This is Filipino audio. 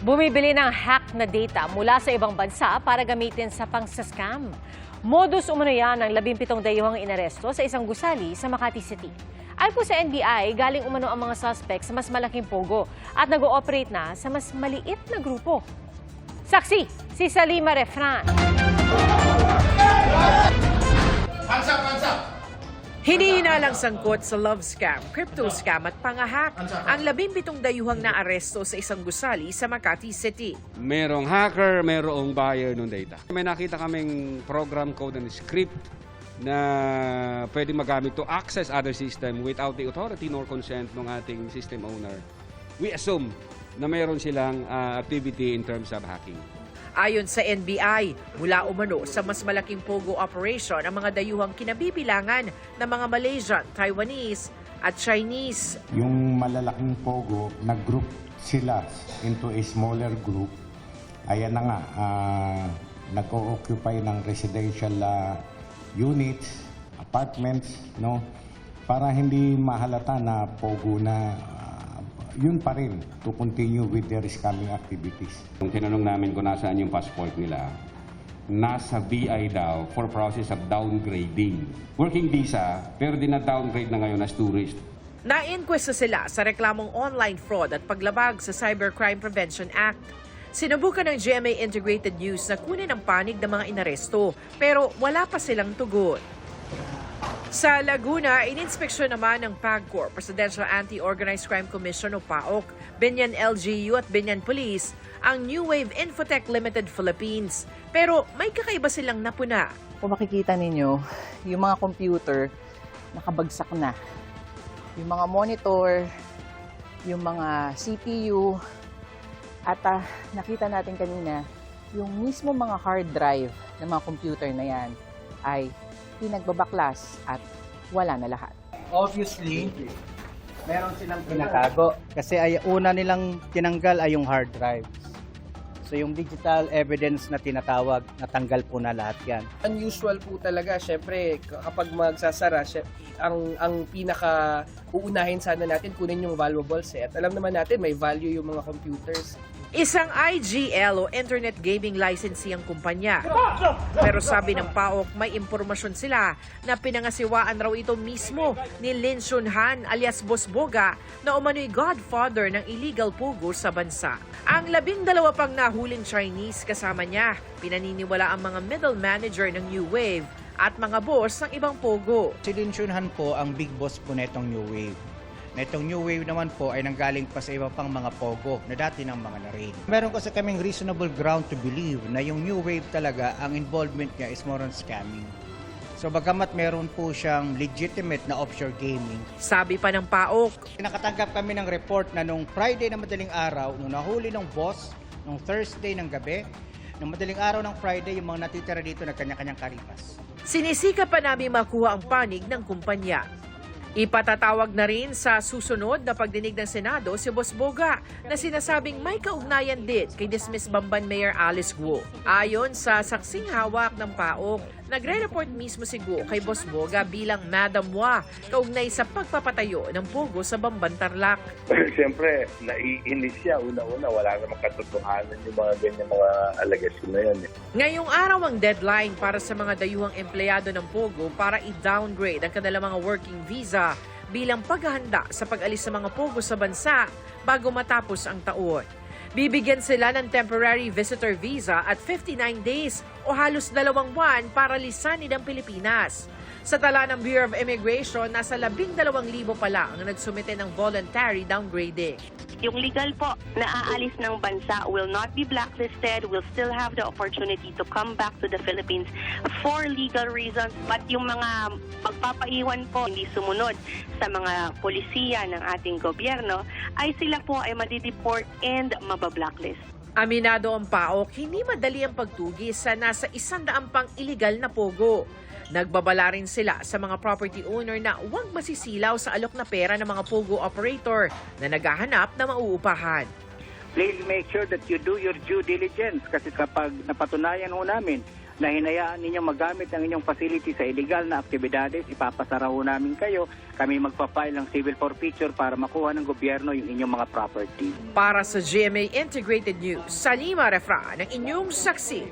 Bumibili ng hack na data mula sa ibang bansa para gamitin sa pang-scam. Modus umano yan ng 17 dayuhang inaresto sa isang gusali sa Makati City. Ayon po sa NBI, galing umano ang mga suspects sa mas malaking pogo at nag-ooperate na sa mas maliit na grupo. Saksi, si Salima Refran. Hinihinalang sangkot sa love scam, crypto scam at pangahak ang 17 dayuhang naaresto sa isang gusali sa Makati City. Merong hacker, merong buyer ng data. May nakita kaming program code and script na pwede magamit to access other system without the authority nor consent ng ating system owner. We assume na mayroon silang activity in terms of hacking. Ayon sa NBI, mula umano sa mas malaking pogo operation ang mga dayuhang kinabibilangan ng mga Malaysian, Taiwanese at Chinese. Yung malalaking pogo, nag-group sila into a smaller group. Ayan na nga, nag-o-occupy ng residential units, apartments, no? Para hindi mahalata na pogo na yun pa rin to continue with their scamming activities. Kung tinanong namin kung nasaan yung passport nila, nasa BI daw for process of downgrading. Working visa, pero din-downgrade na ngayon as tourist. Na-inquest sila sa reklamong online fraud at paglabag sa Cybercrime Prevention Act. Sinubukan ng GMA Integrated News na kunin ang panig ng mga inaresto, pero wala pa silang tugon. Sa Laguna, ininspeksyon naman ng PAGCOR, Presidential Anti-Organized Crime Commission o PAOK, Binyan LGU at Binyan Police, ang New Wave Infotech Limited Philippines. Pero may kakaiba silang napuna. Kung makikita ninyo, yung mga computer, nakabagsak na. Yung mga monitor, yung mga CPU, at nakita natin kanina, yung mismo mga hard drive ng mga computer na yan ay pinagbabaklas at wala na lahat. Obviously, meron silang pinatago kasi ay una nilang tinanggal ay yung hard drives. So yung digital evidence na tinatawag, natanggal po na lahat yan. Unusual po talaga, syempre kapag magsasara, ang pinaka uunahin sana natin kunin yung valuables at alam naman natin may value yung mga computers. Isang IGL o Internet Gaming Licensee ang kumpanya. Pero sabi ng PAOK, may impormasyon sila na pinangasiwaan raw ito mismo ni Lin Shunhan alias Boss Boga na umano'y godfather ng illegal pogo sa bansa. Ang 12 pang nahuling Chinese kasama niya, pinaniniwala ang mga middle manager ng New Wave at mga boss ng ibang pogo. Si Lin Shunhan po ang big boss po netong New Wave. Netong New Wave naman po ay nanggaling pa sa iba pang mga pogo na dati ng mga na-raid. Meron kasi kaming reasonable ground to believe na yung New Wave talaga, ang involvement niya is more on scamming. So bagamat meron po siyang legitimate na offshore gaming. Sabi pa ng PAOK, Nakatanggap kami ng report na nung Friday na madaling araw, nung nahuli ng boss, nung Thursday ng gabi, nung madaling araw ng Friday, yung mga natitira dito na kanya-kanyang karipas. sinisika pa namin makuha ang panig ng kumpanya. Ipatatawag na rin sa susunod na pagdinig ng Senado si Boss Boga na sinasabing may kaugnayan din kay dismissed Bamban Mayor Alice Guo. Ayon sa saksing hawak ng PAOK, nagre-report mismo si Guo kay Boss Boga bilang Madam Wa kaugnay sa pagpapatayo ng pogo sa Bamban Tarlac. Siyempre, naiinis siya. Una-una, wala namang katotohanan yung mga ganyan mga allegation na yan. Ngayong araw ang deadline para sa mga dayuhang empleyado ng pogo para i-downgrade ang kanilang mga working visa bilang paghahanda sa pag-alis sa mga pogo sa bansa bago matapos ang taon. Bibigyan sila ng temporary visitor visa at 59 days o halos 2 buwan para lisanin ang Pilipinas. Sa tala ng Bureau of Immigration, nasa 12,000 pa lang ang nagsumite ng voluntary downgrading. Yung legal po na aalis ng bansa will not be blacklisted, will still have the opportunity to come back to the Philippines for legal reasons. But yung mga magpapaiwan po hindi sumunod sa mga polisiya ng ating gobyerno, ay sila po ay madideport and mabablacklist. Aminado ang PAOK, hindi madali ang pagtugis sa nasa 100 pang illegal na pogo. Nagbabala rin sila sa mga property owner na huwag masisilaw sa alok na pera ng mga pogo operator na naghahanap na mauupahan. Please make sure that you do your due diligence kasi kapag napatunayan ho namin na hinayaan ninyo magamit ang inyong facility sa illegal na aktibidades, ipapasara ho namin kayo. Kami magpa-file ng civil forfeiture para makuha ng gobyerno yung inyong mga property. Para sa GMA Integrated News, Salima Refra ng inyong saksi.